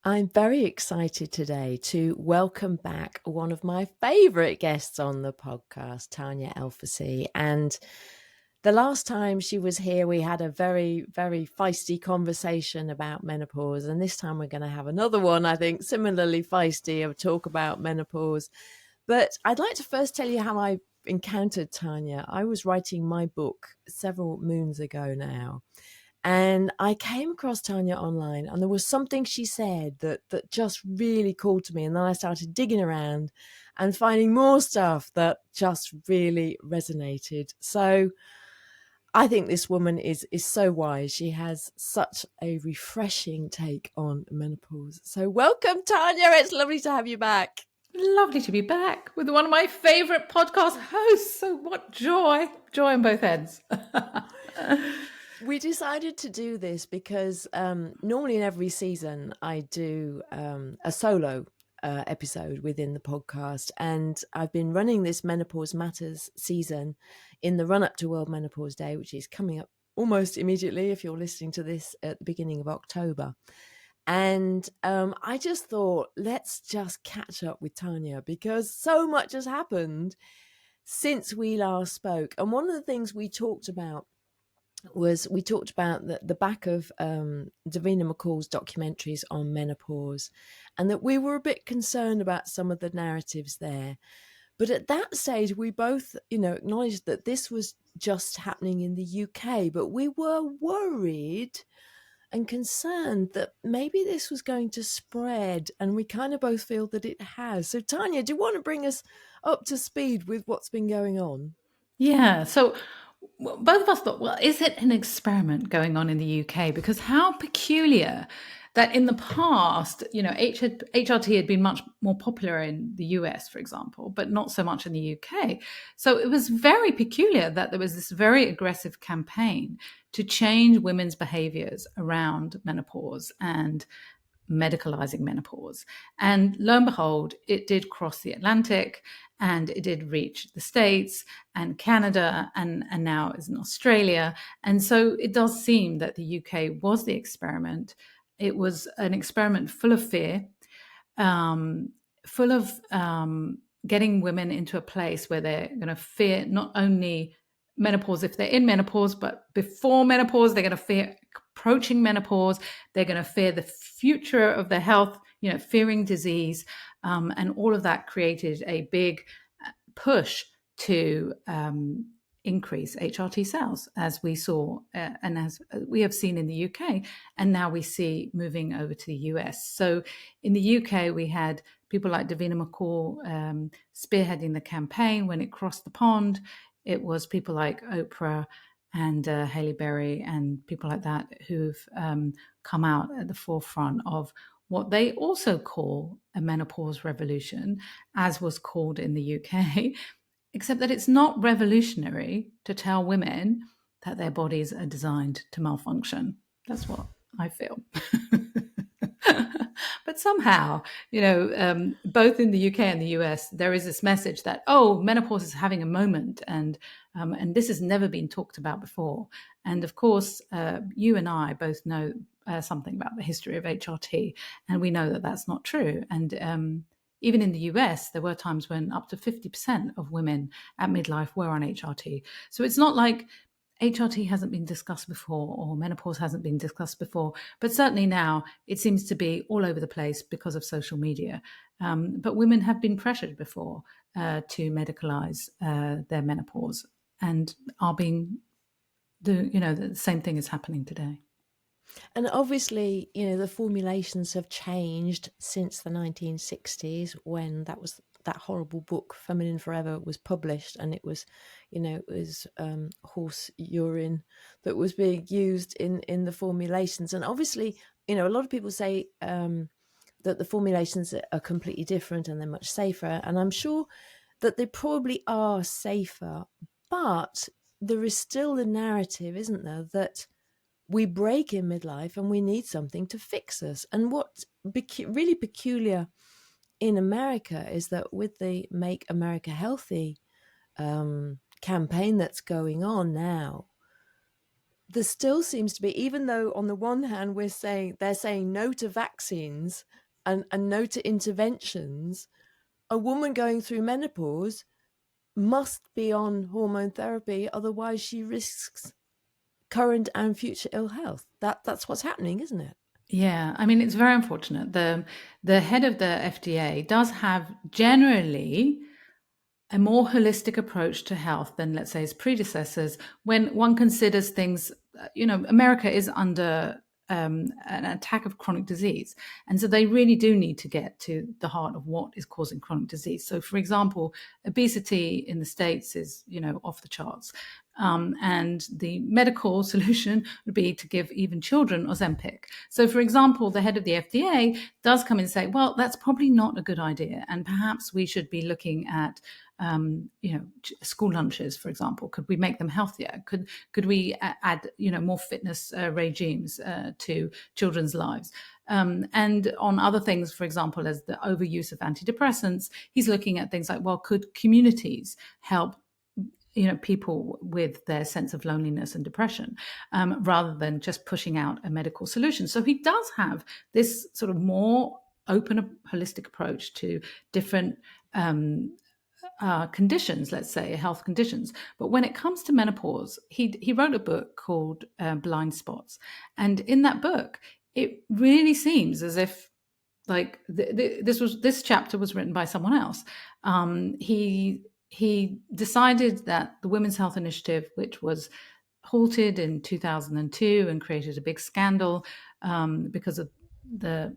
I'm very excited today to welcome back one of my favourite guests on the podcast, Tania Elfersy. And the last time she was here, we had a very, very feisty conversation about menopause. And this time we're going to have another one, I think, similarly feisty, of talk about menopause. But I'd like to first tell you how I encountered Tania. I was writing my book several moons ago now. And I came across Tania online, and there was something she said that just really called to me. And then I started digging around and finding more stuff that just really resonated. So I think this woman is so wise. She has such a refreshing take on menopause. So welcome, Tania. It's lovely to have you back. Lovely to be back with one of my favorite podcast hosts. So what joy on both ends. We decided to do this because normally in every season I do a solo episode within the podcast, and I've been running this Menopause Matters season in the run up to World Menopause Day, which is coming up almost immediately if you're listening to this at the beginning of October. And I just thought, let's just catch up with Tania because so much has happened since we last spoke. And one of the things we talked about was the back of Davina McCall's documentaries on menopause, and that we were a bit concerned about some of the narratives there. But at that stage, we both, acknowledged that this was just happening in the UK, but we were worried and concerned that maybe this was going to spread, and we kind of both feel that it has. So, Tania, do you want to bring us up to speed with what's been going on? Yeah. So both of us thought, well, is it an experiment going on in the UK? Because how peculiar that in the past, HRT had been much more popular in the US, for example, but not so much in the UK. So it was very peculiar that there was this very aggressive campaign to change women's behaviors around menopause and medicalizing menopause. And lo and behold, it did cross the Atlantic and it did reach the States and Canada and now is in Australia. And so it does seem that the UK was the experiment. It was an experiment full of fear, full of getting women into a place where they're going to fear not only menopause if they're in menopause, but before menopause, they're going to fear approaching menopause. They're going to fear the future of their health, fearing disease. And all of that created a big push to increase HRT sales, as we saw and as we have seen in the UK. And now we see moving over to the US. So in the UK, we had people like Davina McCall spearheading the campaign. When it crossed the pond, it was people like Oprah and Hailey Berry and people like that who've come out at the forefront of what they also call a menopause revolution, as was called in the UK, except that it's not revolutionary to tell women that their bodies are designed to malfunction. That's what I feel. But somehow, both in the UK and the US, there is this message that, menopause is having a moment, and this has never been talked about before. And of course, you and I both know something about the history of HRT, and we know that that's not true. And even in the US, there were times when up to 50% of women at midlife were on HRT. So it's not like HRT hasn't been discussed before or menopause hasn't been discussed before, but certainly now it seems to be all over the place because of social media. But women have been pressured before to medicalize their menopause and are being the same thing is happening today. And obviously, the formulations have changed since the 1960s when that horrible book Feminine Forever was published, and it was horse urine that was being used in the formulations. And obviously, a lot of people say that the formulations are completely different and they're much safer, and I'm sure that they probably are safer, but there is still the narrative, isn't there, that we break in midlife and we need something to fix us. And what's really peculiar in America is that with the Make America Healthy campaign that's going on now, there still seems to be, even though on the one hand they're saying no to vaccines and no to interventions, a woman going through menopause must be on hormone therapy, otherwise she risks current and future ill health. That's what's happening, isn't it? Yeah, I mean, it's very unfortunate. The head of the FDA does have generally a more holistic approach to health than, let's say, his predecessors. When one considers things, America is under an attack of chronic disease. And so they really do need to get to the heart of what is causing chronic disease. So, for example, obesity in the States is, off the charts. And the medical solution would be to give even children Ozempic. So, for example, the head of the FDA does come and say, well, that's probably not a good idea. And perhaps we should be looking at school lunches, for example. Could we make them healthier? Could we add, more fitness regimes to children's lives? And on other things, for example, as the overuse of antidepressants, he's looking at things like, well, could communities help people with their sense of loneliness and depression, rather than just pushing out a medical solution. So he does have this sort of more open, holistic approach to different conditions, let's say health conditions. But when it comes to menopause, he wrote a book called Blind Spots. And in that book, it really seems as if like this chapter was written by someone else. He decided that the Women's Health Initiative, which was halted in 2002 and created a big scandal because of the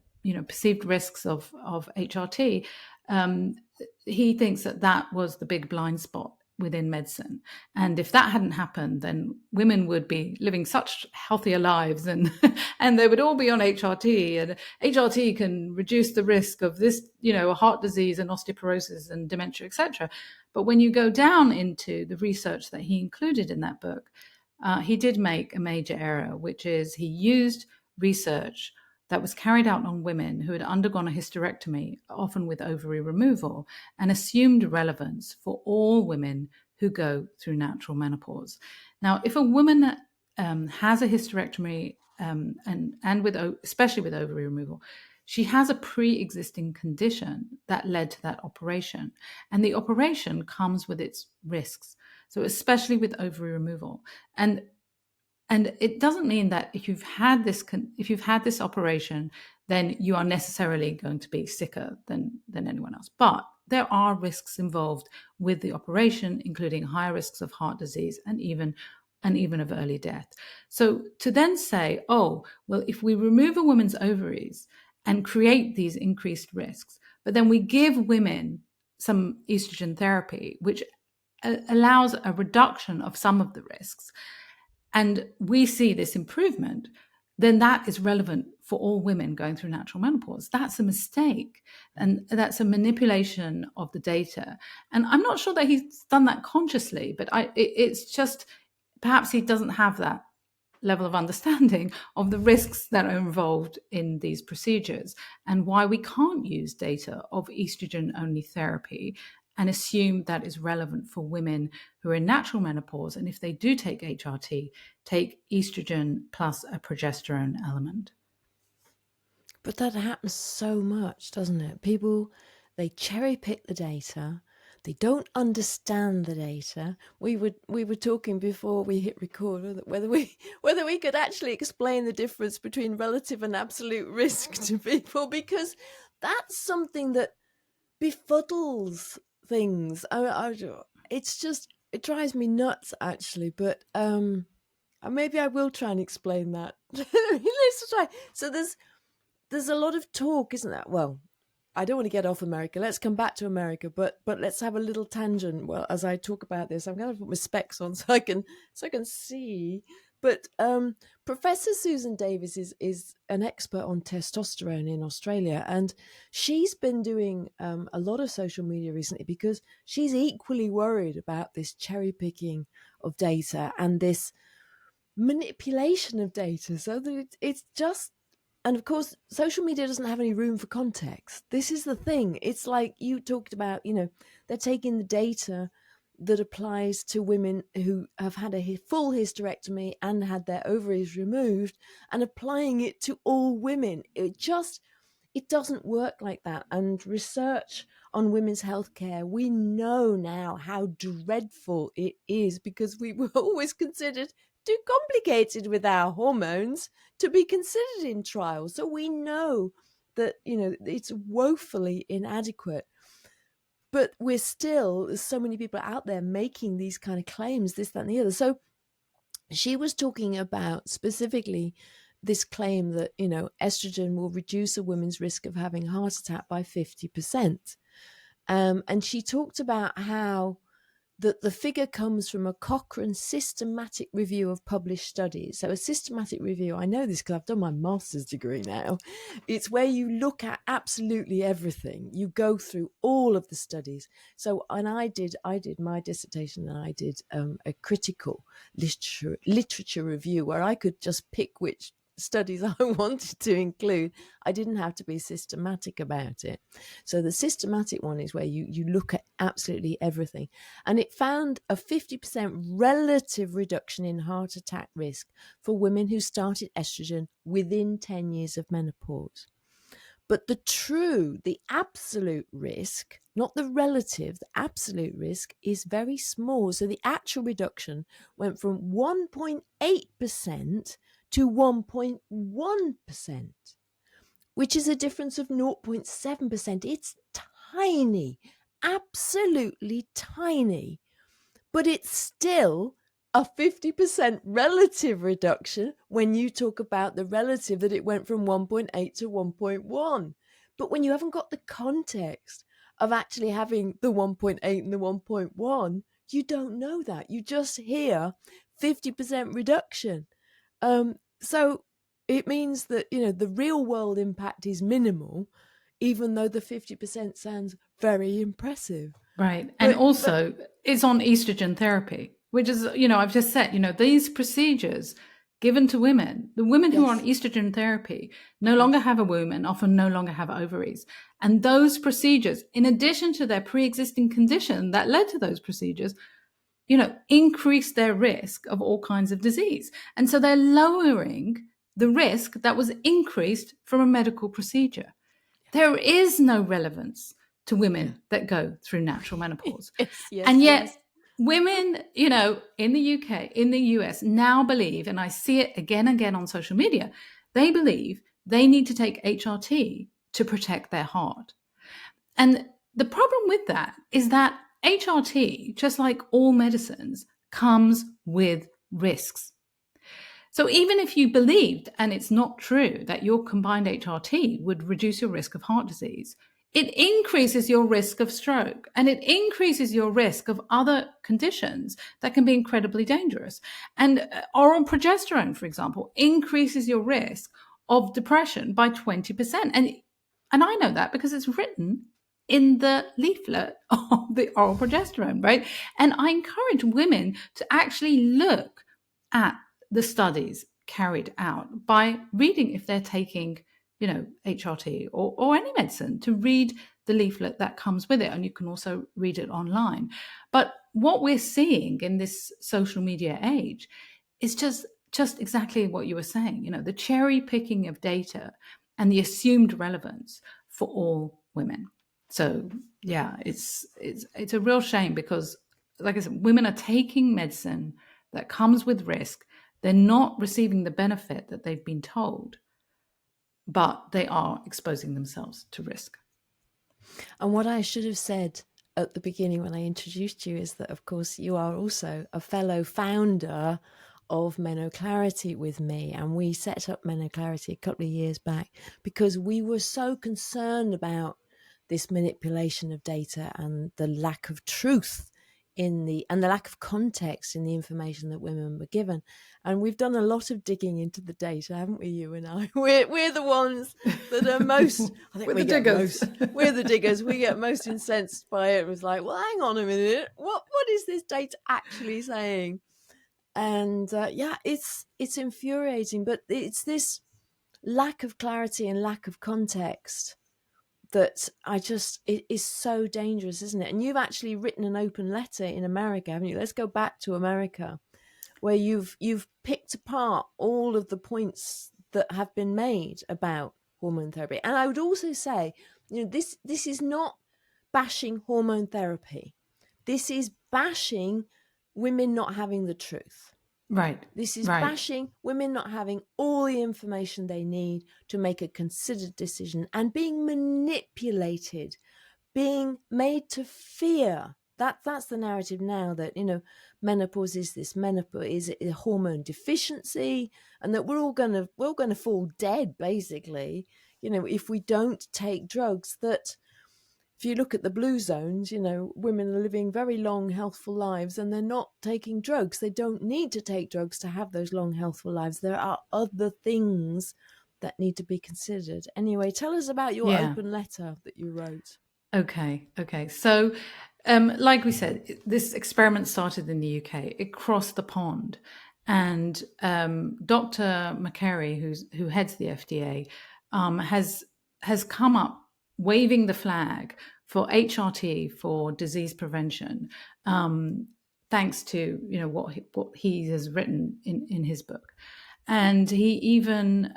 perceived risks of HRT, he thinks that was the big blind spot within medicine. And if that hadn't happened, then women would be living such healthier lives, and and they would all be on HRT. And HRT can reduce the risk of this, heart disease and osteoporosis and dementia, etc. But when you go down into the research that he included in that book, he did make a major error, which is he used research that was carried out on women who had undergone a hysterectomy, often with ovary removal, and assumed relevance for all women who go through natural menopause. Now, if a woman has a hysterectomy, especially with ovary removal, she has a pre-existing condition that led to that operation, and the operation comes with its risks. So, especially with ovary removal, and it doesn't mean that if you've had this operation, then you are necessarily going to be sicker than anyone else. But there are risks involved with the operation, including higher risks of heart disease and even of early death. So to then say, oh, well, if we remove a woman's ovaries and create these increased risks, but then we give women some estrogen therapy, which allows a reduction of some of the risks, and we see this improvement, then that is relevant for all women going through natural menopause. That's a mistake, and that's a manipulation of the data. And I'm not sure that he's done that consciously, but it's just perhaps he doesn't have that level of understanding of the risks that are involved in these procedures and why we can't use data of estrogen-only therapy and assume that is relevant for women who are in natural menopause. And if they do take HRT, take estrogen plus a progesterone element. But that happens so much, doesn't it? People, they cherry pick the data. They don't understand the data. We were talking before we hit record whether we could actually explain the difference between relative and absolute risk to people, because that's something that befuddles things. It's just, it drives me nuts actually. But maybe I will try and explain that. Let's try. So there's a lot of talk, isn't there? Well, I don't want to get off America. Let's come back to America, but let's have a little tangent. Well, as I talk about this, I'm going to put my specs on so I can see. But Professor Susan Davis is an expert on testosterone in Australia, and she's been doing a lot of social media recently because she's equally worried about this cherry picking of data and this manipulation of data, so that it's just. And of course, social media doesn't have any room for context. This is the thing. It's like you talked about, they're taking the data that applies to women who have had a full hysterectomy and had their ovaries removed, and applying it to all women. It doesn't work like that. And research on women's healthcare, we know now how dreadful it is, because we were always considered too complicated with our hormones to be considered in trials. So we know that, it's woefully inadequate. But there's so many people out there making these kind of claims, this, that, and the other. So she was talking about specifically this claim that, estrogen will reduce a woman's risk of having a heart attack by 50%. And she talked about how that the figure comes from a Cochrane systematic review of published studies. So a systematic review, I know this because I've done my master's degree now. It's where you look at absolutely everything. You go through all of the studies. So, and I did my dissertation, and I did a critical literature review where I could just pick which studies I wanted to include. I didn't have to be systematic about it. So the systematic one is where you look at absolutely everything. And it found a 50% relative reduction in heart attack risk for women who started estrogen within 10 years of menopause. But the absolute risk, not the relative, the absolute risk is very small. So the actual reduction went from 1.8% to 1.1%, which is a difference of 0.7%. It's tiny, absolutely tiny, but it's still a 50% relative reduction when you talk about the relative, that it went from 1.8 to 1.1. But when you haven't got the context of actually having the 1.8 and the 1.1, you don't know that. You just hear 50% reduction. So it means that, the real world impact is minimal, even though the 50% sounds very impressive. Right. And also, it's on estrogen therapy, which is, I've just said, these procedures given to women, the women who are on estrogen therapy no longer have a womb and often no longer have ovaries. And those procedures, in addition to their pre-existing condition that led to those procedures, increase their risk of all kinds of disease. And so they're lowering the risk that was increased from a medical procedure. There is no relevance to women that go through natural menopause. And yet women, in the UK, in the US now believe, and I see it again and again on social media, they believe they need to take HRT to protect their heart. And the problem with that is that HRT, just like all medicines, comes with risks. So even if you believed, and it's not true, that your combined HRT would reduce your risk of heart disease, it increases your risk of stroke, and it increases your risk of other conditions that can be incredibly dangerous. And oral progesterone, for example, increases your risk of depression by 20%. And I know that because it's written in the leaflet of the oral progesterone, right? And I encourage women to actually look at the studies carried out by reading, if they're taking, HRT or any medicine, to read the leaflet that comes with it. And you can also read it online. But what we're seeing in this social media age is just exactly what you were saying, the cherry picking of data and the assumed relevance for all women. So yeah, it's a real shame, because, like I said, women are taking medicine that comes with risk. They're not receiving the benefit that they've been told, but they are exposing themselves to risk. And what I should have said at the beginning when I introduced you is that, of course, you are also a fellow founder of MenoClarity with me. And we set up MenoClarity a couple of years back because we were so concerned about this manipulation of data and the lack of truth and the lack of context in the information that women were given. And we've done a lot of digging into the data, haven't we, you and I? We're the ones that are most, I think we're the diggers. We get most incensed by it. It was like, well, hang on a minute. What is this data actually saying? And it's infuriating, but it's this lack of clarity and lack of context that it is so dangerous, isn't it? And you've actually written an open letter in America, haven't you? Let's go back to America, where you've picked apart all of the points that have been made about hormone therapy. And I would also say, this is not bashing hormone therapy. This is bashing women not having the truth. Right. This is right. bashing women not having all the information they need to make a considered decision, and being manipulated, being made to fear. That's the narrative now, that menopause is a hormone deficiency, and that we're all gonna fall dead, basically, if we don't take drugs. That if you look at the blue zones, women are living very long, healthful lives, and they're not taking drugs. They don't need to take drugs to have those long, healthful lives. There are other things that need to be considered. Anyway, tell us about your open letter that you wrote. Okay. So, like we said, this experiment started in the UK. It crossed the pond, and Dr. McCary, who heads the FDA, has come up waving the flag for HRT, for disease prevention, thanks to what he has written in his book. And he even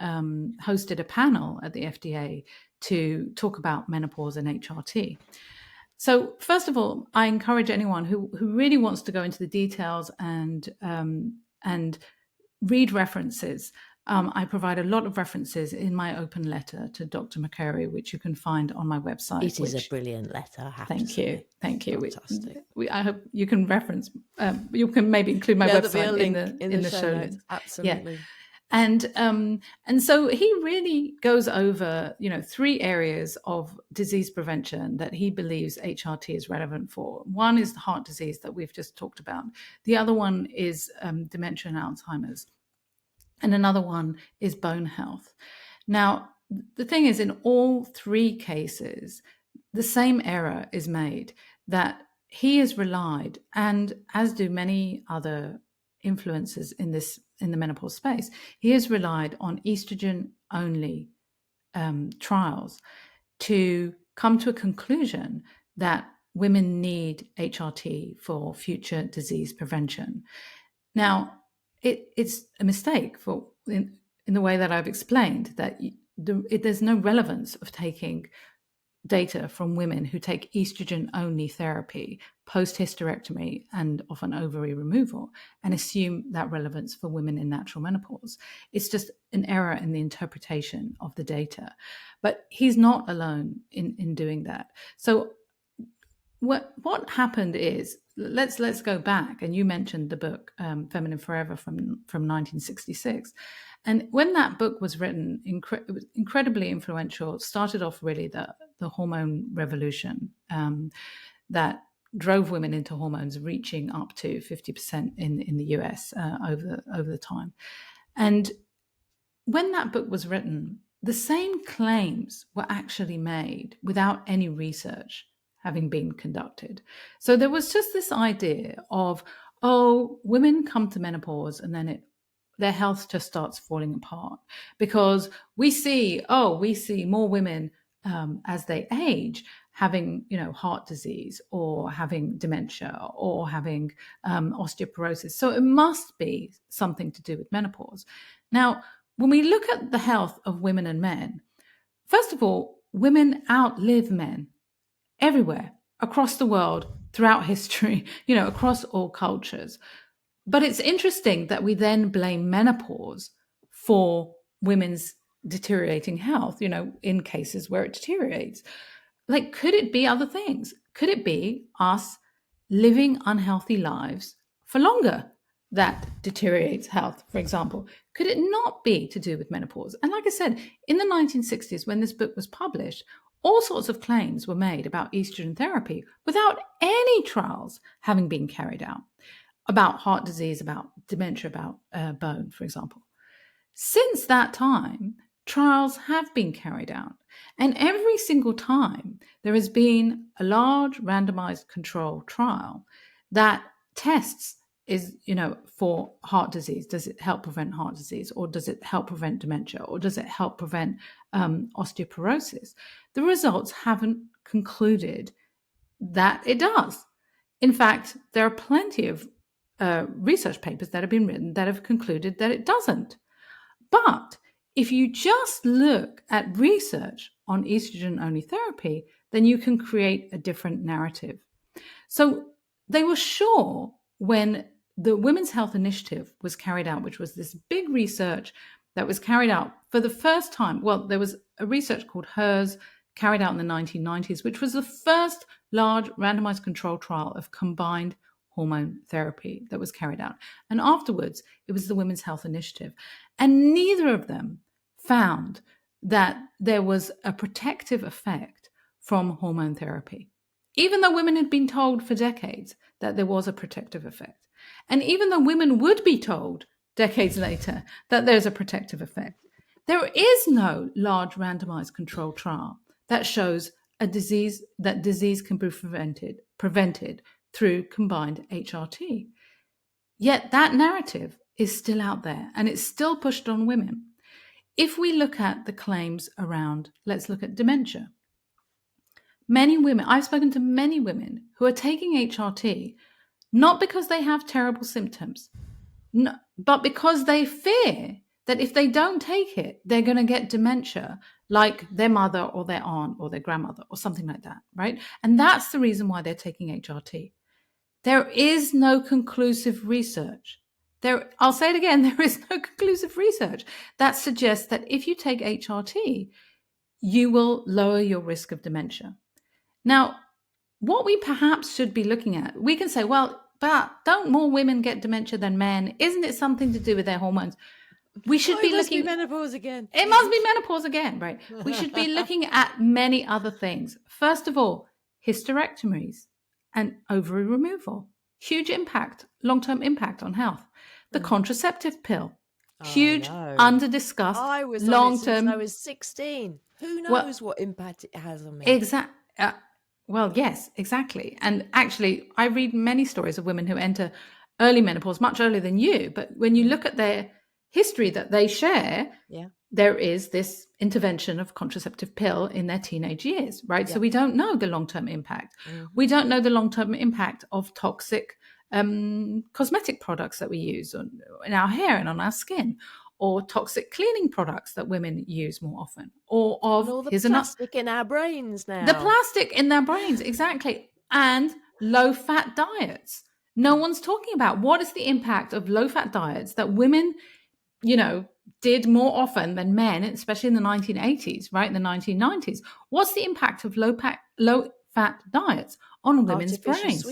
hosted a panel at the FDA to talk about menopause and HRT. So first of all, I encourage anyone who really wants to go into the details and read references. I provide a lot of references in my open letter to Dr. McCary, which you can find on my website. It is a brilliant letter. Thank you. Fantastic. I hope you can reference. You can maybe include my website in the show notes. Absolutely. Yeah. And so he really goes over, 3 areas of disease prevention that he believes HRT is relevant for. One is heart disease that we've just talked about. The other one is dementia and Alzheimer's. And another one is bone health. Now, the thing is, in all 3 cases, the same error is made, that he has relied, and as do many other influencers in the menopause space, he has relied on estrogen only trials to come to a conclusion that women need HRT for future disease prevention. Now, it's a mistake in the way that I've explained, that there's no relevance of taking data from women who take estrogen-only therapy post-hysterectomy and often ovary removal and assume that relevance for women in natural menopause. It's just an error in the interpretation of the data. But he's not alone in doing that. So what happened is, let's go back, and you mentioned the book Feminine Forever from 1966. And when that book was written, it was incredibly influential. It started off really the hormone revolution that drove women into hormones reaching up to 50% in the US over the time. And when that book was written, the same claims were actually made without any research having been conducted. So there was just this idea of, women come to menopause and then their health just starts falling apart, because we see more women as they age having heart disease or having dementia or having osteoporosis. So it must be something to do with menopause. Now, when we look at the health of women and men, first of all, women outlive men everywhere across the world, throughout history, across all cultures. But it's interesting that we then blame menopause for women's deteriorating health, in cases where it deteriorates. Like, could it be other things? Could it be us living unhealthy lives for longer that deteriorates health, for example? Could it not be to do with menopause? And like I said, in the 1960s, when this book was published, all sorts of claims were made about estrogen therapy without any trials having been carried out, about heart disease, about dementia, about bone, for example. Since that time, trials have been carried out. And every single time, there has been a large randomized control trial that tests is, for heart disease. Does it help prevent heart disease, or does it help prevent dementia, or does it help prevent osteoporosis? The results haven't concluded that it does. In fact, there are plenty of research papers that have been written that have concluded that it doesn't. But if you just look at research on estrogen-only therapy, then you can create a different narrative. So they were sure when the Women's Health Initiative was carried out, which was this big research that was carried out for the first time. Well, there was a research called HERS carried out in the 1990s, which was the first large randomized control trial of combined hormone therapy that was carried out. And afterwards, it was the Women's Health Initiative. And neither of them found that there was a protective effect from hormone therapy, even though women had been told for decades that there was a protective effect. And even though women would be told decades later that there's a protective effect, there is no large randomized control trial that shows disease can be prevented through combined HRT. Yet that narrative is still out there, and it's still pushed on women. If we look at the claims around, let's look at dementia. Many women, I've spoken to many women who are taking HRT, not because they have terrible symptoms, but because they fear that if they don't take it, they're going to get dementia like their mother or their aunt or their grandmother or something like that, right? And that's the reason why they're taking HRT. There is no conclusive research. I'll say it again, there is no conclusive research that suggests that if you take HRT, you will lower your risk of dementia. Now, what we perhaps should be looking at, we can say, well, but don't more women get dementia than men? Isn't it something to do with their hormones? We should be looking. It must be menopause again. It must be menopause again, right? We should be looking at many other things. First of all, hysterectomies and ovary removal. Huge impact, long-term impact on health. The contraceptive pill. Huge, under-discussed, I was long-term. I was 16. Who knows what impact it has on me? Well, yes, exactly. And actually, I read many stories of women who enter early menopause much earlier than you. But when you look at their history that they share, there is this intervention of contraceptive pill in their teenage years, right? Yeah. So we don't know the long-term impact. Mm-hmm. We don't know the long-term impact of toxic cosmetic products that we use in our hair and on our skin, or toxic cleaning products that women use more often, or of all the plastic in our brains now. The plastic in their brains, exactly. And low-fat diets. No one's talking about what is the impact of low-fat diets that women, did more often than men, especially in the 1980s, right? In the 1990s. What's the impact of low-fat diets on women's brains?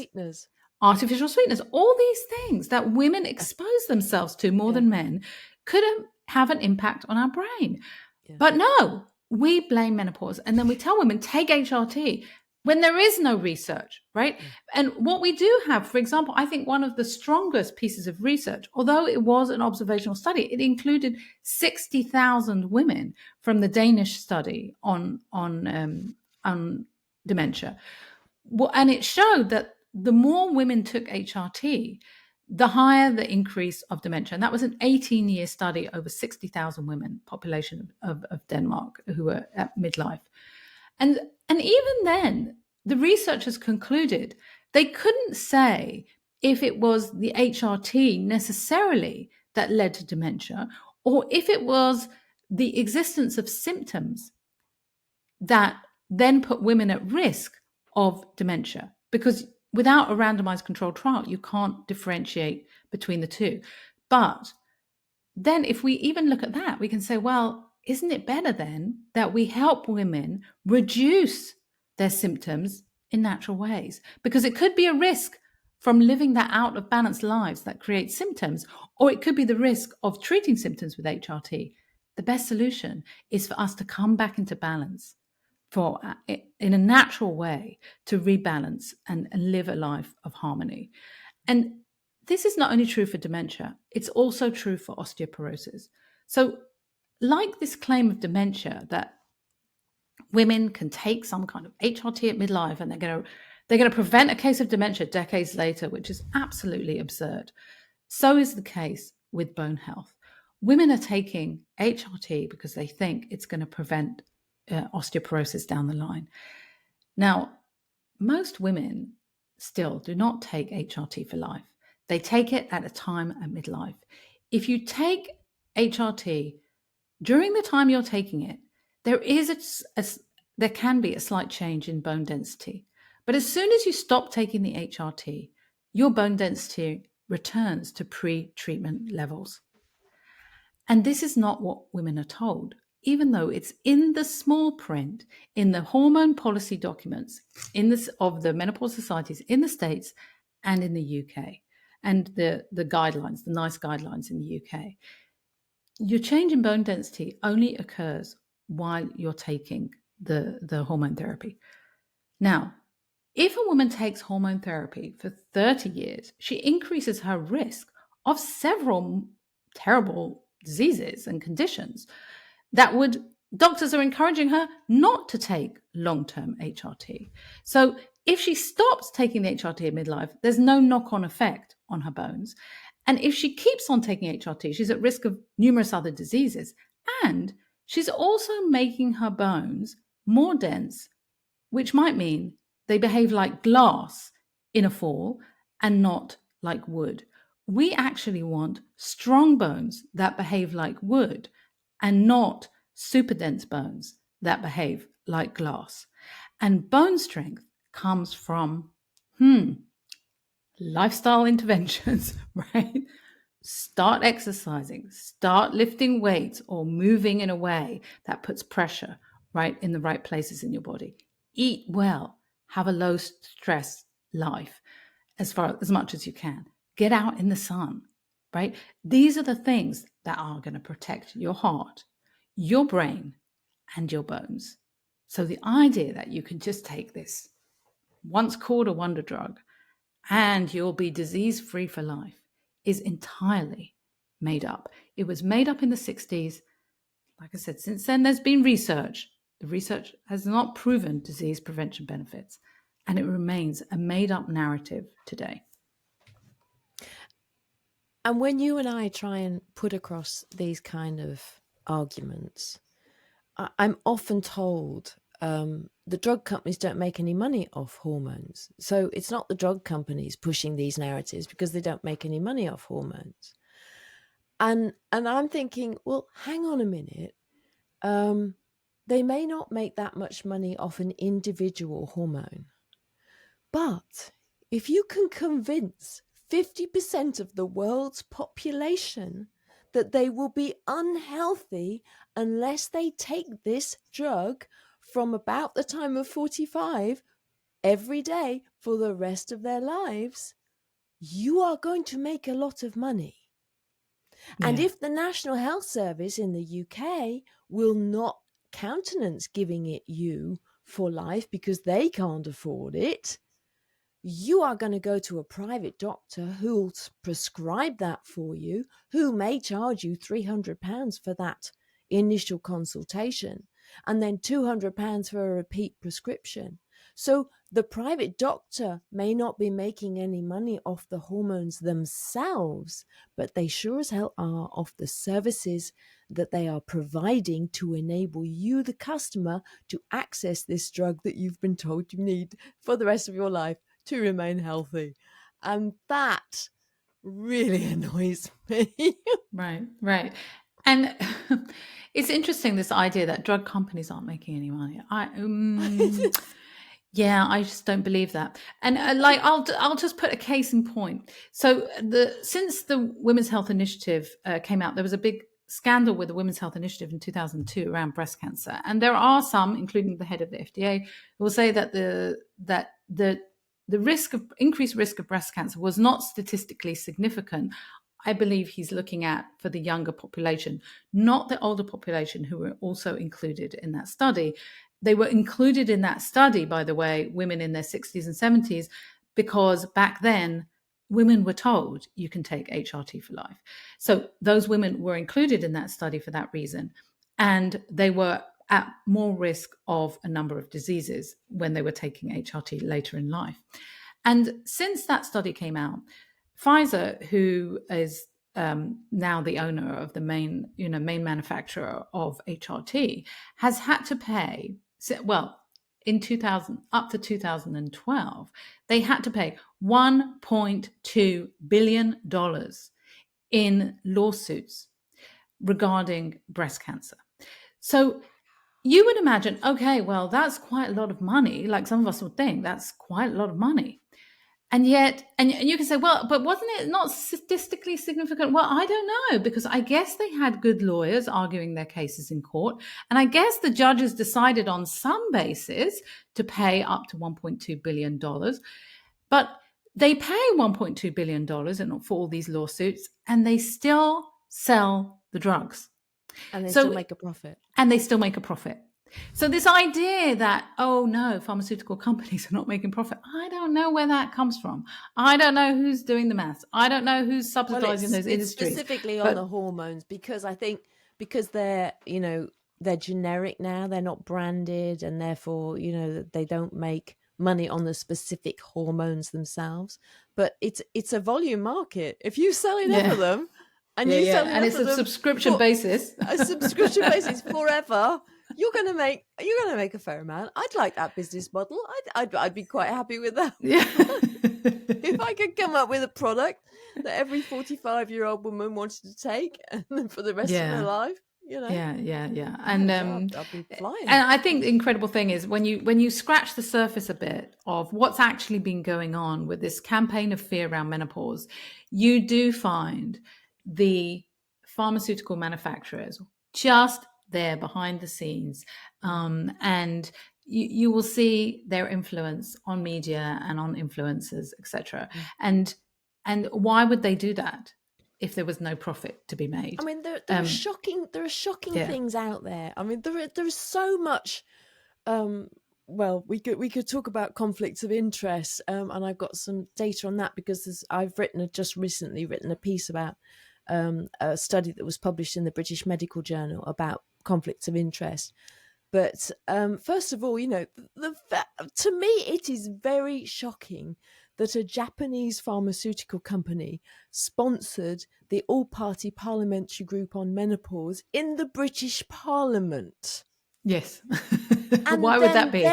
Artificial sweeteners, all these things that women expose themselves to more than men could have an impact on our brain. Yeah. But no, we blame menopause. And then we tell women, take HRT when there is no research, right? Yeah. And what we do have, for example, I think one of the strongest pieces of research, although it was an observational study, it included 60,000 women from the Danish study on dementia. And it showed that the more women took HRT, the higher the increase of dementia. And that was an 18-year study over 60,000 women, population of Denmark, who were at midlife. And even then, the researchers concluded they couldn't say if it was the HRT necessarily that led to dementia, or if it was the existence of symptoms that then put women at risk of dementia. Because without a randomized controlled trial, you can't differentiate between the two. But then if we even look at that, we can say, well, isn't it better then that we help women reduce their symptoms in natural ways? Because it could be a risk from living that out of balanced lives that create symptoms, or it could be the risk of treating symptoms with HRT. The best solution is for us to come back into balance in a natural way to rebalance and live a life of harmony. And this is not only true for dementia, it's also true for osteoporosis. So like this claim of dementia that women can take some kind of HRT at midlife and they're going to They're going to prevent a case of dementia decades later, which is absolutely absurd. So is the case with bone health. Women are taking HRT because they think it's going to prevent osteoporosis down the line. Now, most women still do not take HRT for life. They take it at a time at midlife. If you take HRT during the time you're taking it, there can be a slight change in bone density. But as soon as you stop taking the HRT, your bone density returns to pre-treatment levels. And this is not what women are told, even though it's in the small print, in the hormone policy documents of the menopause societies in the States and in the UK, and the guidelines, the NICE guidelines in the UK. Your change in bone density only occurs while you're taking the hormone therapy. Now, if a woman takes hormone therapy for 30 years, she increases her risk of several terrible diseases and conditions doctors are encouraging her not to take long-term HRT. So if she stops taking the HRT at midlife, there's no knock-on effect on her bones. And if she keeps on taking HRT, she's at risk of numerous other diseases. And she's also making her bones more dense, which might mean they behave like glass in a fall and not like wood. We actually want strong bones that behave like wood and not super dense bones that behave like glass. And bone strength comes from lifestyle interventions, right? Start exercising, start lifting weights or moving in a way that puts pressure right in the right places in your body. Eat well, have a low stress life as much as you can. Get out in the sun, right? These are the things that are going to protect your heart, your brain, and your bones. So the idea that you can just take this once called a wonder drug and you'll be disease-free for life is entirely made up. It was made up in the 60s. Like I said, since then there's been research. The research has not proven disease prevention benefits, and it remains a made-up narrative today. And when you and I try and put across these kind of arguments, I'm often told the drug companies don't make any money off hormones. So it's not the drug companies pushing these narratives because they don't make any money off hormones. And I'm thinking, well, hang on a minute. They may not make that much money off an individual hormone. But if you can convince 50% of the world's population that they will be unhealthy unless they take this drug from about the time of 45 every day for the rest of their lives, you are going to make a lot of money. Yeah. And if the National Health Service in the UK will not countenance giving it you for life because they can't afford it, you are going to go to a private doctor who'll prescribe that for you, who may charge you £300 for that initial consultation and then £200 for a repeat prescription. So the private doctor may not be making any money off the hormones themselves, but they sure as hell are off the services that they are providing to enable you, the customer, to access this drug that you've been told you need for the rest of your life to remain healthy. And that really annoys me. Right. And it's interesting, this idea that drug companies aren't making any money. Yeah, I just don't believe that. And I'll just put a case in point. So since the Women's Health Initiative came out, there was a big scandal with the Women's Health Initiative in 2002 around breast cancer. And there are some, including the head of the FDA, who will say that the increased risk of breast cancer was not statistically significant. I believe he's looking at for the younger population, not the older population who were also included in that study. They were included in that study, by the way, women in their 60s and 70s, because back then women were told you can take HRT for life. So those women were included in that study for that reason. And they were at more risk of a number of diseases when they were taking HRT later in life. And since that study came out, Pfizer, who is now the owner of the main manufacturer of HRT, has had to pay, well, in 2000 up to 2012, they had to pay $1.2 billion in lawsuits regarding breast cancer. So you would imagine, okay, well, that's quite a lot of money. Like some of us would think that's quite a lot of money. And yet, and you can say, well, but wasn't it not statistically significant? Well, I don't know, because I guess they had good lawyers arguing their cases in court. And I guess the judges decided on some basis to pay up to $1.2 billion. But they pay $1.2 billion for all these lawsuits, and they still sell the drugs. And they still make a profit. And they still make a profit. So this idea that, oh no, pharmaceutical companies are not making profit, I don't know where that comes from. I don't know who's doing the maths. I don't know who's subsidizing those industries. Specifically on the hormones, because I think because they're, they're generic now, they're not branded, and therefore, they don't make money on the specific hormones themselves. But it's a volume market. If you sell enough of them, and you sell enough and it's of a them subscription basis. A subscription basis forever. You're gonna make a fair amount. I'd like that business model. I'd be quite happy with that. Yeah. If I could come up with a product that every 45-year-old woman wanted to take and for the rest of her life, Yeah. And I'll be flying. And I think the incredible thing is when you scratch the surface a bit of what's actually been going on with this campaign of fear around menopause, you do find the pharmaceutical manufacturers just there behind the scenes, and you will see their influence on media and on influencers, etc. And why would they do that if there was no profit to be made? I mean, there are shocking things out there. I mean, there is so much. Well, we could talk about conflicts of interest, and I've got some data on that because I've just recently written a piece about a study that was published in the British Medical Journal about conflicts of interest. But first of all, to me, it is very shocking that a Japanese pharmaceutical company sponsored the all-party parliamentary group on menopause in the British Parliament. Yes. Why would that be?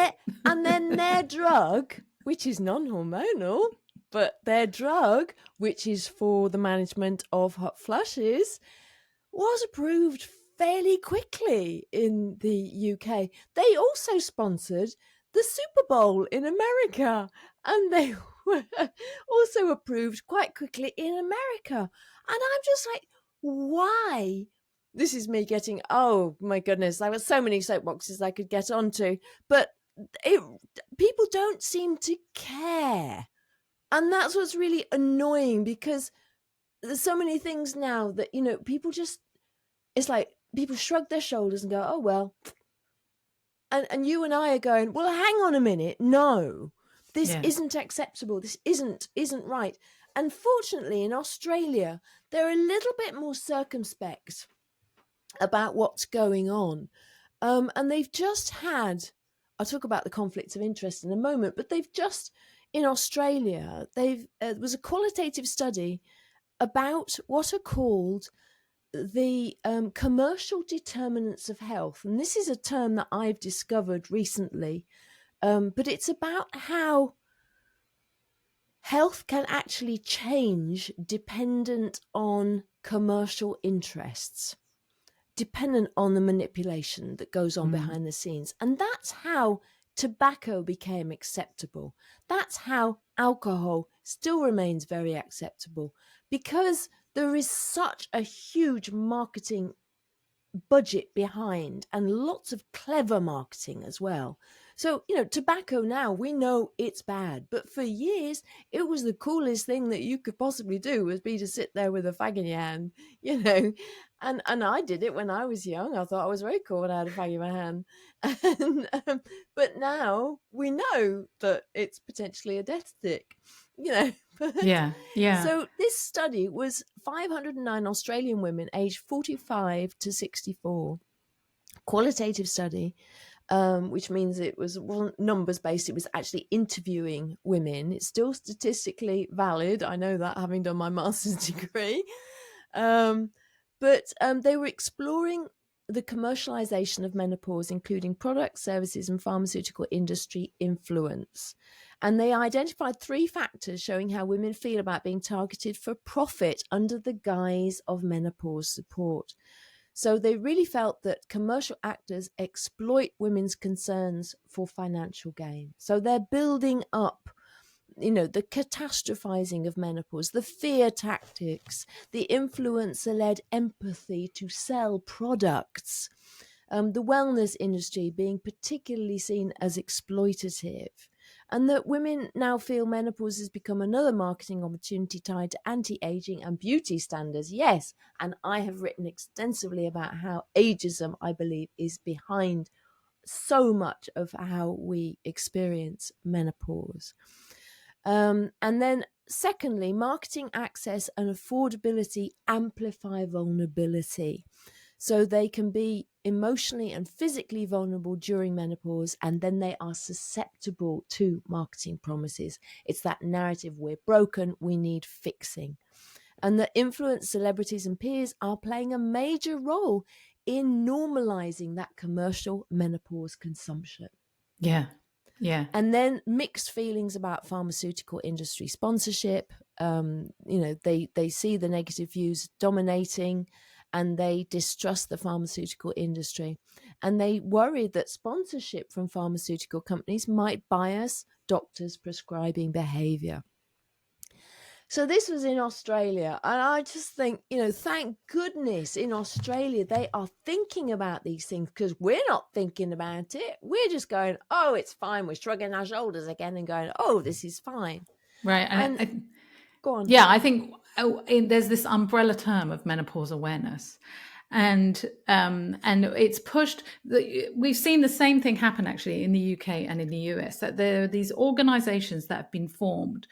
And then their drug, which is non-hormonal, but their drug, which is for the management of hot flushes, was approved fairly quickly in the UK. They also sponsored the Super Bowl in America, and they were also approved quite quickly in America. And I'm just like, why? This is me getting, oh my goodness, there were so many soapboxes I could get onto, but people don't seem to care. And that's what's really annoying, because there's so many things now that, people just, it's like people shrug their shoulders and go, oh, well. And you and I are going, well, hang on a minute. No, this isn't acceptable. This isn't right. And fortunately, in Australia, they're a little bit more circumspect about what's going on. And they've just had, I'll talk about the conflicts of interest in a moment, but they've just, in Australia, there was a qualitative study about what are called the commercial determinants of health. And this is a term that I've discovered recently, but it's about how health can actually change dependent on commercial interests, dependent on the manipulation that goes on behind the scenes. And that's how tobacco became acceptable. That's how alcohol still remains very acceptable, because there is such a huge marketing budget behind, and lots of clever marketing as well. So, tobacco now, we know it's bad, but for years, it was the coolest thing that you could possibly do, was be to sit there with a fag in your hand, and I did it when I was young. I thought I was very cool when I had a fag in my hand. But now we know that it's potentially a death stick, Yeah. So this study was 509 Australian women aged 45 to 64. qualitative study, which means wasn't numbers based. It was actually interviewing women. It's still statistically valid. I know that, having done my master's degree. But they were exploring the commercialization of menopause, including products, services, and pharmaceutical industry influence. And they identified 3 factors showing how women feel about being targeted for profit under the guise of menopause support. So they really felt that commercial actors exploit women's concerns for financial gain. So they're building up, the catastrophizing of menopause, the fear tactics, the influencer-led empathy to sell products, the wellness industry being particularly seen as exploitative, and that women now feel menopause has become another marketing opportunity tied to anti-aging and beauty standards. Yes, and I have written extensively about how ageism, I believe, is behind so much of how we experience menopause. And then secondly, marketing access and affordability amplify vulnerability. So they can be emotionally and physically vulnerable during menopause, and then they are susceptible to marketing promises. It's that narrative, we're broken, we need fixing. And the influence celebrities and peers are playing a major role in normalizing that commercial menopause consumption. Yeah. Yeah. And then mixed feelings about pharmaceutical industry sponsorship. They see the negative views dominating, and they distrust the pharmaceutical industry. And they worry that sponsorship from pharmaceutical companies might bias doctors' prescribing behavior. So this was in Australia, and I just think, thank goodness in Australia they are thinking about these things, because we're not thinking about it. We're just going, oh, it's fine. We're shrugging our shoulders again and going, oh, this is fine. Right. And go on. Yeah, I think there's this umbrella term of menopause awareness. And it's pushed. We've seen the same thing happen actually in the UK and in the US, that there are these organizations that have been formed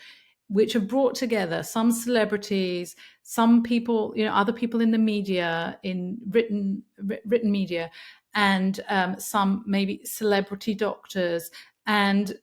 which have brought together some celebrities, some people, other people in the media, in written media, and some maybe celebrity doctors, and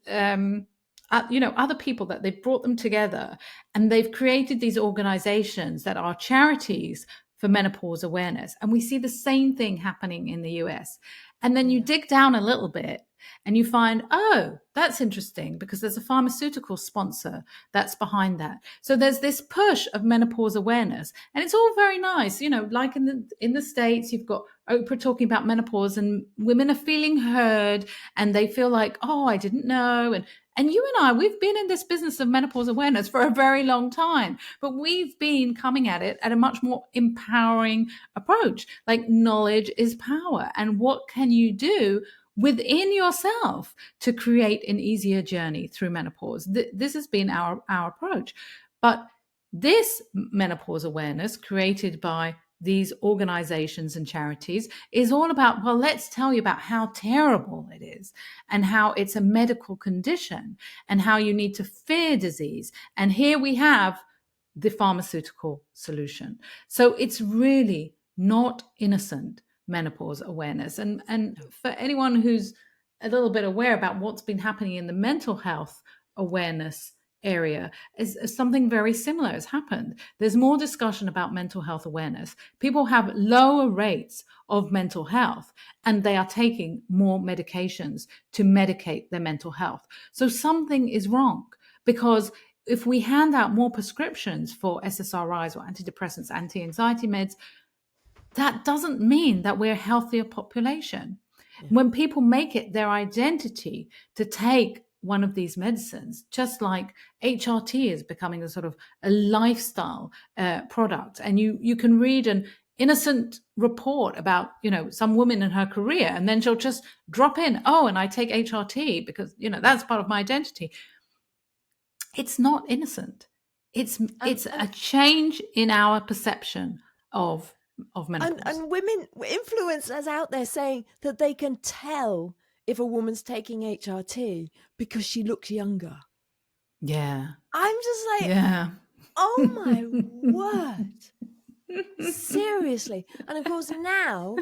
other people, that they've brought them together, and they've created these organizations that are charities for menopause awareness. And we see the same thing happening in the US. And then you dig down a little bit and you find, oh, that's interesting, because there's a pharmaceutical sponsor that's behind that. So there's this push of menopause awareness, and it's all very nice. Like in the States, you've got Oprah talking about menopause, and women are feeling heard, and they feel like, oh, I didn't know. And you and I, we've been in this business of menopause awareness for a very long time, but we've been coming at it at a much more empowering approach. Like, knowledge is power. And what can you do within yourself to create an easier journey through menopause? This has been our approach. But this menopause awareness created by these organizations and charities is all about, well, let's tell you about how terrible it is, and how it's a medical condition, and how you need to fear disease. And here we have the pharmaceutical solution. So it's really not innocent menopause awareness. And for anyone who's a little bit aware about what's been happening in the mental health awareness area, is something very similar has happened. There's more discussion about mental health awareness. People have lower rates of mental health, and they are taking more medications to medicate their mental health. So something is wrong, because if we hand out more prescriptions for SSRIs or antidepressants, anti-anxiety meds, that doesn't mean that we're a healthier population. Yeah. When people make it their identity to take one of these medicines, just like HRT is becoming a sort of a lifestyle product, and you can read an innocent report about some woman in her career, and then she'll just drop in, oh, and I take HRT because that's part of my identity. It's not innocent. It's a change in our perception of menopause. And women influencers out there saying that they can tell if a woman's taking HRT because she looks younger. Yeah. I'm just like, yeah. oh my word. Seriously. And of course, now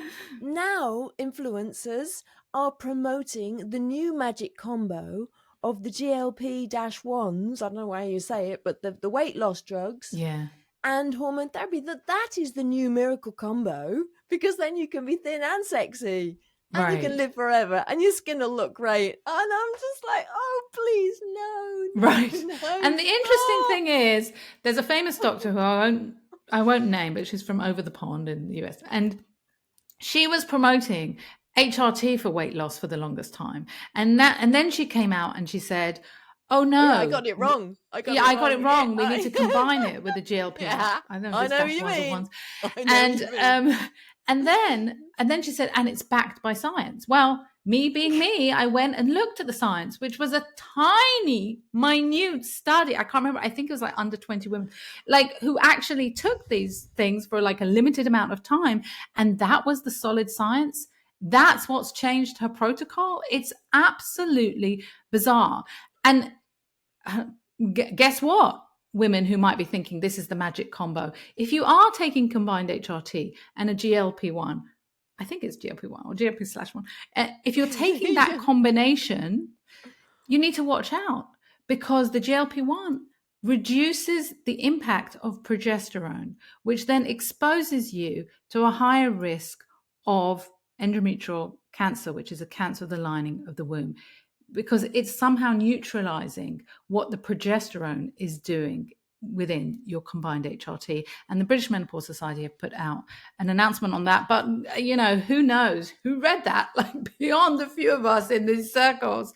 influencers are promoting the new magic combo of the GLP-1s. I don't know how you say it, but the weight loss drugs Yeah. and hormone therapy. That is the new miracle combo, because then you can be thin and sexy. And you can Right. live forever, and your skin will look great. And I'm just like, oh, please, no, Right. no. And the interesting thing is, there's a famous doctor who I won't name, but she's from over the pond in the US. And she was promoting HRT for weight loss for the longest time. And then she came out and she said, oh no. Oh, yeah, I got it wrong. I got it wrong. We need to combine it with the GLP. Yeah, I know, I know what you mean. And then she said, and it's backed by science. Well, me being me, I went and looked at the science, which was a tiny, minute study. I can't remember. I think it was like under 20 women, like, who actually took these things for like a limited amount of time. And that was the solid science. That's what's changed her protocol. It's absolutely bizarre. And guess what? Women who might be thinking this is the magic combo. If you are taking combined HRT and a GLP-1, I think it's GLP-1 or GLP/1, if you're taking that combination, you need to watch out, because the GLP-1 reduces the impact of progesterone, which then exposes you to a higher risk of endometrial cancer, which is a cancer of the lining of the womb, because it's somehow neutralizing what the progesterone is doing within your combined HRT. And the British Menopause Society have put out an announcement on that. But, you know, who knows? Who read that? Like, beyond a few of us in these circles,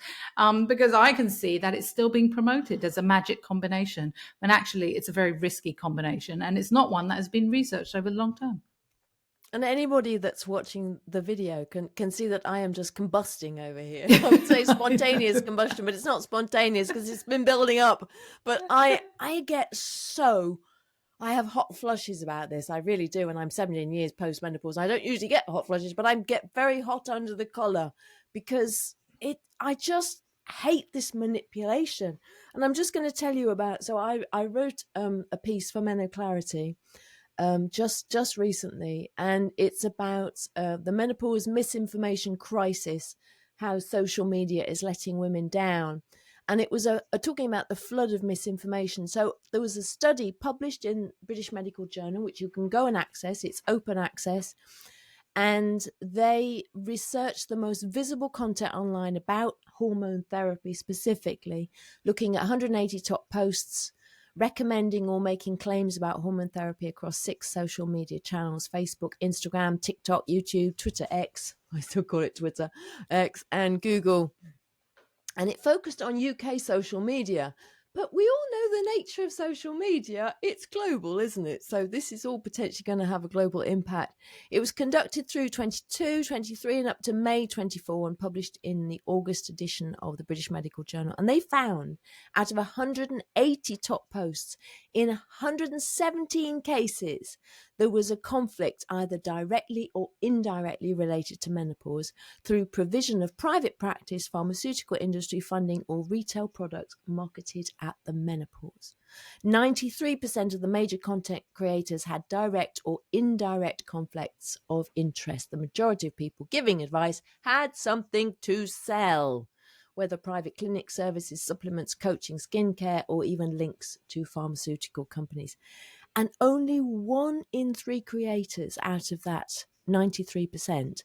because I can see that it's still being promoted as a magic combination, when actually it's a very risky combination. And it's not one that has been researched over the long term. And anybody that's watching the video can see that I am just combusting over here. I would say spontaneous combustion, but it's not spontaneous because it's been building up. But I have hot flushes about this. I really do. And I'm 17 years post-menopause. I don't usually get hot flushes, but I get very hot under the collar, because I just hate this manipulation. And I'm just going to tell you about, so I wrote a piece for Menoclarity just recently, and it's about the menopause misinformation crisis, how social media is letting women down. And it was talking about the flood of misinformation. So there was a study published in British Medical Journal, which you can go and access. It's open access. And they researched the most visible content online about hormone therapy specifically, looking at 180 top posts recommending or making claims about hormone therapy across 6 social media channels: Facebook, Instagram, TikTok, YouTube, Twitter, X, I still call it Twitter, X, and Google. And it focused on UK social media. But we all know the nature of social media. It's global, isn't it? So this is all potentially going to have a global impact. It was conducted through 22, 23 and up to May 24 and published in the August edition of the British Medical Journal. And they found, out of 180 top posts, in 117 cases, there was a conflict either directly or indirectly related to menopause through provision of private practice, pharmaceutical industry funding, or retail products marketed at the menopause. 93% of the major content creators had direct or indirect conflicts of interest. The majority of people giving advice had something to sell, whether private clinic services, supplements, coaching, skincare, or even links to pharmaceutical companies. And only 1 in 3 creators out of that 93%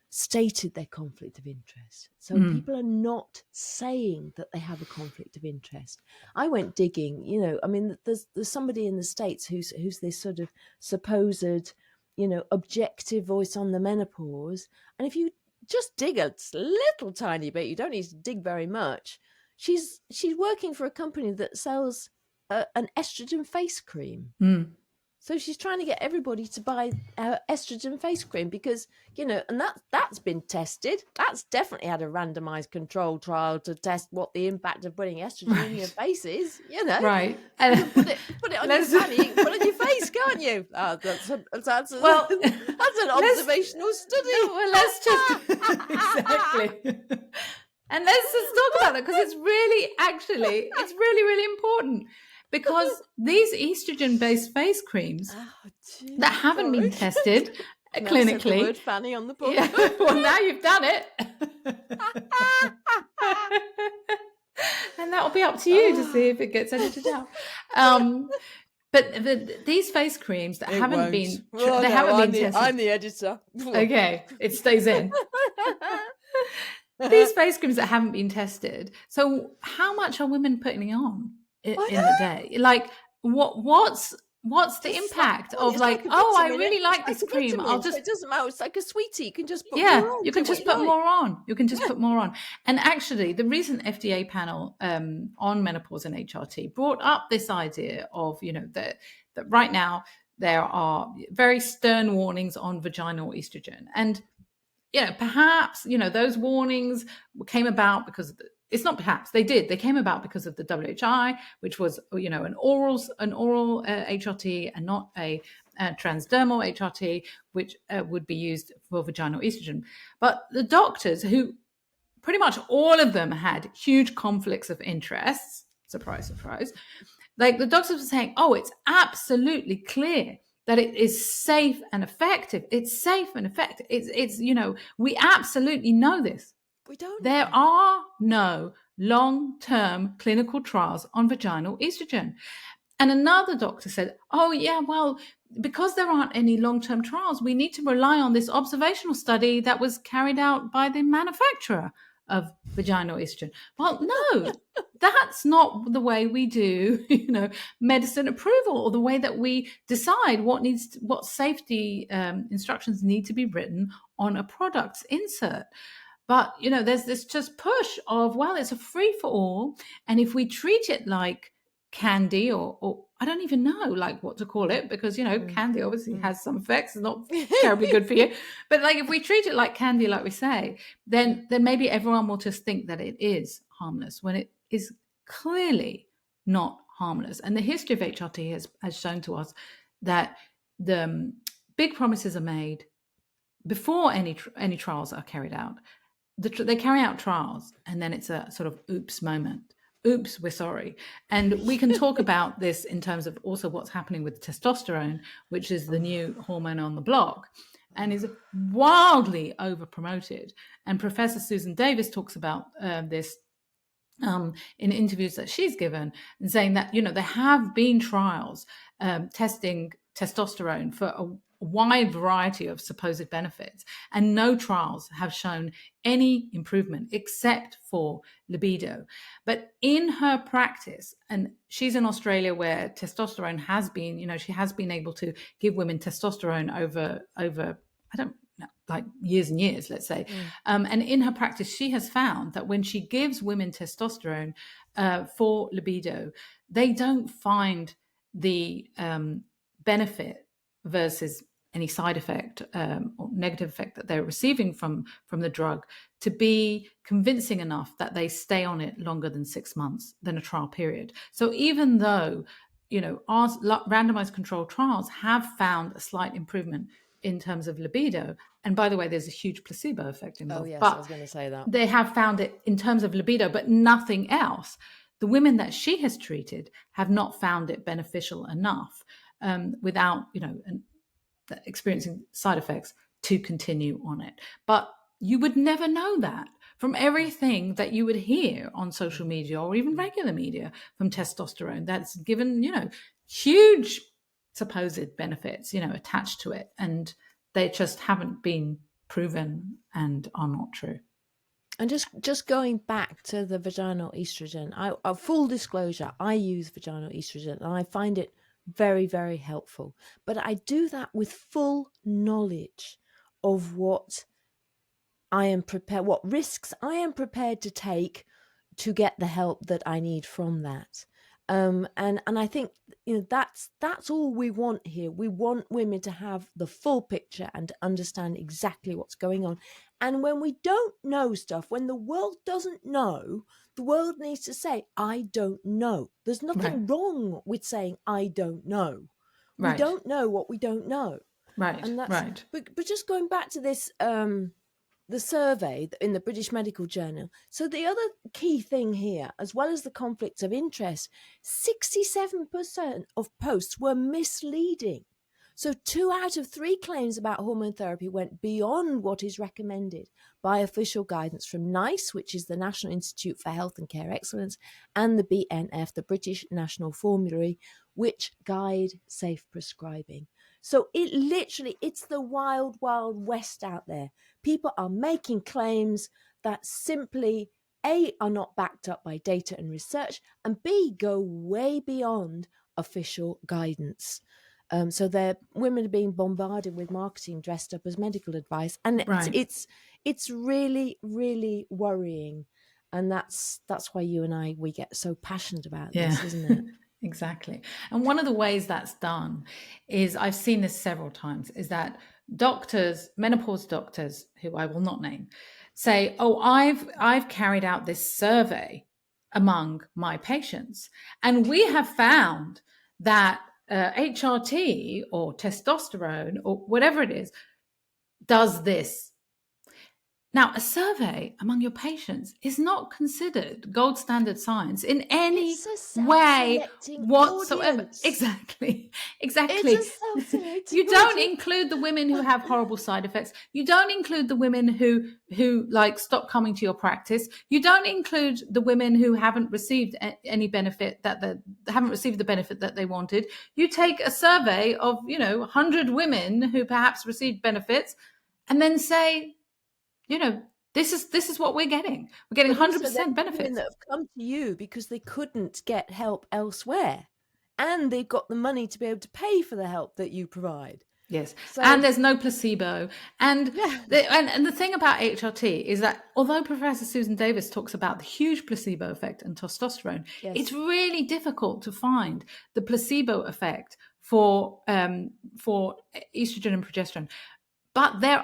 stated their conflict of interest. So people are not saying that they have a conflict of interest. I went digging, you know, I mean, there's somebody in the States who's this sort of supposed, you know, objective voice on the menopause. And if you just dig a little tiny bit, you don't need to dig very much. She's working for a company that sells an estrogen face cream. So she's trying to get everybody to buy estrogen face cream because, you know, and that's been tested. That's definitely had a randomized control trial to test what the impact of putting estrogen in your face is, you know. Right. You can put it on your fanny, you can put it on your face, can't you? That's an observational study. No, well, let's just exactly. And let's just talk about it, because it's really, actually, it's really, really important. because these estrogen-based face creams that haven't been tested clinically. The word Fanny on the podcast. Yeah, well, now you've done it. And that'll be up to you to see if it gets edited out. But these face creams that haven't been tested. I'm the editor. Okay, it stays in. These face creams that haven't been tested. So how much are women putting on in the day? Like what's the impact of I really like this cream. I'll just, it doesn't matter. It's like a sweetie. You can just put more on. You can just put more on. You can just put more on. And actually, the recent FDA panel on menopause and HRT brought up this idea of, that right now there are very stern warnings on vaginal estrogen. And perhaps, those warnings came about because it's not perhaps, they came about because of the WHI, which was, an oral HRT and not a transdermal HRT, which would be used for vaginal estrogen. But the doctors, who pretty much all of them had huge conflicts of interests, surprise, surprise, like the doctors were saying, it's absolutely clear that it is safe and effective. It's safe and effective. It's we absolutely know this. We don't. There are no long-term clinical trials on vaginal estrogen. And another doctor said, because there aren't any long-term trials, we need to rely on this observational study that was carried out by the manufacturer of vaginal estrogen. Well, no, that's not the way we do, medicine approval, or the way that we decide what safety instructions need to be written on a product's insert. But, there's this just push of, it's a free for all. And if we treat it like candy or I don't even know what to call it, because, candy obviously has some effects. It's not terribly good for you. But if we treat it like candy, like we say, then maybe everyone will just think that it is harmless when it is clearly not harmless. And the history of HRT has shown to us that the big promises are made before any trials are carried out. They carry out trials, and then it's a sort of oops moment. Oops, we're sorry. And we can talk about this in terms of also what's happening with testosterone, which is the new hormone on the block and is wildly over-promoted. And Professor Susan Davis talks about this in interviews that she's given, and saying that, there have been trials testing testosterone for a wide variety of supposed benefits, and no trials have shown any improvement except for libido. But in her practice, and she's in Australia where testosterone has been, she has been able to give women testosterone over I don't know, like years and years, let's say. And in her practice, she has found that when she gives women testosterone for libido, they don't find the benefit versus any side effect or negative effect that they're receiving from the drug to be convincing enough that they stay on it longer than 6 months, than a trial period. So even though, our randomized controlled trials have found a slight improvement in terms of libido, and by the way, there's a huge placebo effect involved. Oh yes, but I was going to say that. They have found it in terms of libido, but nothing else. The women that she has treated have not found it beneficial enough without, experiencing side effects to continue on it. But you would never know that from everything that you would hear on social media or even regular media from testosterone that's given, huge supposed benefits, attached to it. And they just haven't been proven and are not true. And just going back to the vaginal estrogen, full disclosure, I use vaginal estrogen and I find it very, very helpful. But I do that with full knowledge of what risks I am prepared to take to get the help that I need from that. And I think that's all we want here. We want women to have the full picture and to understand exactly what's going on. And when we don't know stuff, when the world doesn't know, the world needs to say, I don't know. There's nothing wrong with saying, I don't know. Right. We don't know what we don't know. Right. And that's right. But just going back to this the survey in the British Medical Journal. So the other key thing here, as well as the conflict of interest, 67% of posts were misleading. So 2 out of 3 claims about hormone therapy went beyond what is recommended by official guidance from NICE, which is the National Institute for Health and Care Excellence, and the BNF, the British National Formulary, which guide safe prescribing. So it's the wild, wild west out there. People are making claims that simply, A, are not backed up by data and research, and B, go way beyond official guidance. So women are being bombarded with marketing dressed up as medical advice, and it's really, really worrying. And that's why you and we get so passionate about this, isn't it? Exactly. And one of the ways that's done is, I've seen this several times, is that doctors, menopause doctors, who I will not name, say, oh, I've carried out this survey among my patients, and we have found that HRT or testosterone or whatever it is does this. Now, a survey among your patients is not considered gold standard science in any way whatsoever. Audience. Exactly. You don't include the women who have horrible side effects. You don't include the women who like stop coming to your practice. You don't include the women who haven't received any benefit, haven't received the benefit that they wanted. You take a survey of 100 women who perhaps received benefits, and then say, this is what we're getting. We're getting 100% benefits. Women that have come to you because they couldn't get help elsewhere, and they've got the money to be able to pay for the help that you provide. Yes, and there's no placebo. And the thing about HRT is that although Professor Susan Davis talks about the huge placebo effect in testosterone, it's really difficult to find the placebo effect for estrogen and progesterone. But there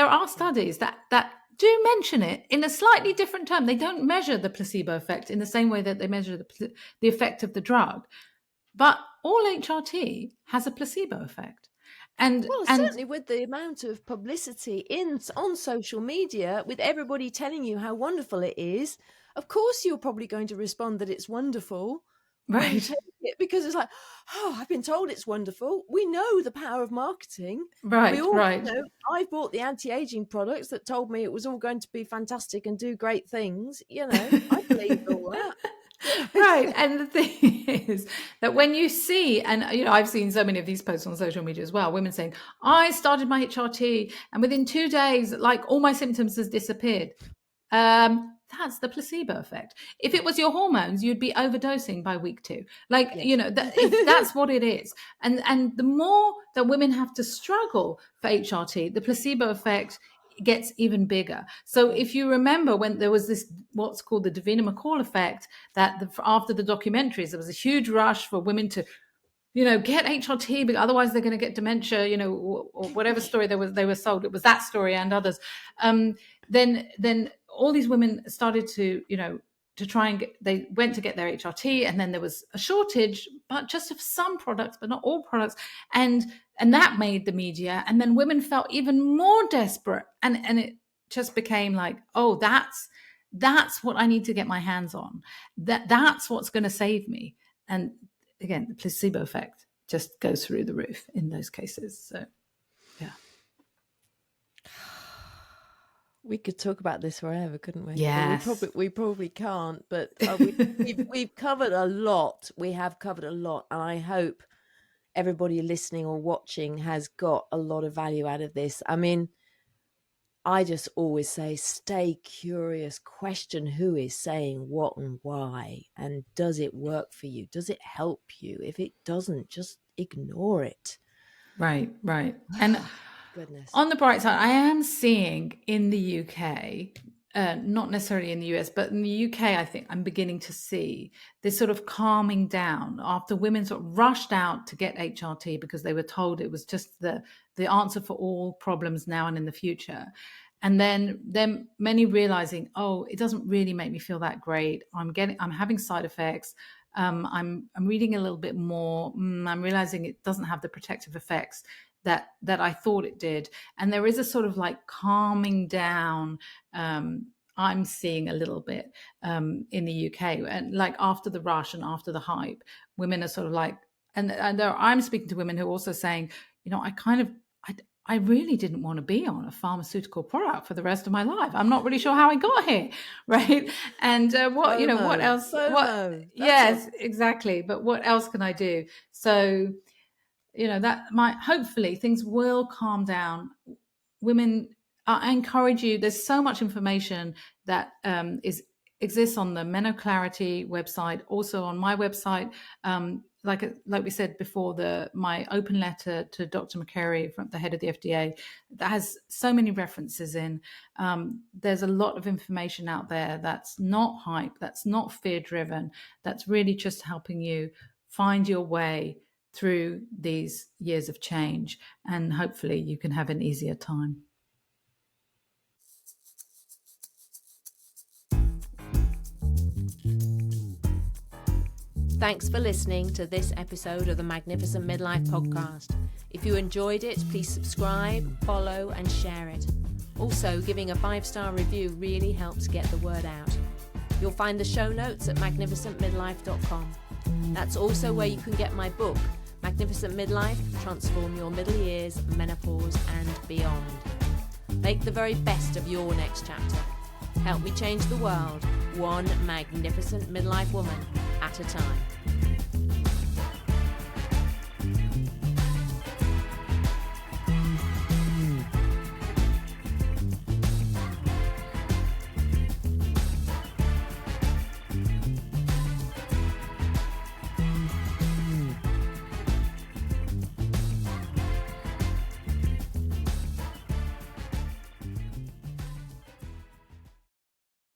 are studies that do mention it in a slightly different term. They don't measure the placebo effect in the same way that they measure the effect of the drug. But all HRT has a placebo effect. And certainly with the amount of publicity on social media, with everybody telling you how wonderful it is, of course you're probably going to respond that it's wonderful. Right. Because it's like, oh, I've been told it's wonderful. We know the power of marketing. Right. I bought the anti-aging products that told me it was all going to be fantastic and do great things. I believe all that. Right. And the thing is that when you see, and I've seen so many of these posts on social media as well, women saying, I started my HRT and within 2 days, like all my symptoms has disappeared. That's the placebo effect. If it was your hormones, you'd be overdosing by week 2. That's what it is. And the more that women have to struggle for HRT, the placebo effect gets even bigger. So if you remember when there was this, what's called the Davina McCall effect, that after the documentaries, there was a huge rush for women to get HRT, but otherwise they're going to get dementia, or whatever story they were sold. It was that story and others. Then all these women started to try and they went to get their HRT, and then there was a shortage, but just of some products, but not all products. And that made the media. And then women felt even more desperate. And it just became like, oh, that's what I need to get my hands on. That's what's going to save me. And again, the placebo effect just goes through the roof in those cases. So, yeah. We could talk about this forever, couldn't we? Yes. We probably can't, but we've covered a lot. We have covered a lot, and I hope everybody listening or watching has got a lot of value out of this. I mean, I just always say, stay curious, question who is saying what and why, and does it work for you? Does it help you? If it doesn't, just ignore it. Right. And goodness. On the bright side, I am seeing in the UK, not necessarily in the US, but in the UK, I think I'm beginning to see this sort of calming down after women sort of rushed out to get HRT because they were told it was just the answer for all problems now and in the future. And then many realizing, oh, it doesn't really make me feel that great. I'm having side effects. I'm reading a little bit more. I'm realizing it doesn't have the protective effects that I thought it did. And there is a sort of like calming down, I'm seeing a little bit in the UK, and like after the rush and after the hype, women are sort of like, and I'm speaking to women who are also saying, I really didn't want to be on a pharmaceutical product for the rest of my life. I'm not really sure how I got here, right? And what else? Yes, exactly. But what else can I do? So, that might, hopefully things will calm down. Women, I encourage you. There's so much information that exists on the MenoClarity website, also on my website. Like we said before, my open letter to Dr. McCary, from the head of the FDA, that has so many references in. There's a lot of information out there that's not hype, that's not fear-driven, that's really just helping you find your way through these years of change, and hopefully you can have an easier time. Thanks for listening to this episode of the Magnificent Midlife Podcast. If you enjoyed it, please subscribe, follow, and share it. Also, giving a 5-star review really helps get the word out. You'll find the show notes at magnificentmidlife.com. That's also where you can get my book, Magnificent Midlife, Transform Your Middle Years, Menopause and Beyond. Make the very best of your next chapter. Help me change the world, one magnificent midlife woman at a time.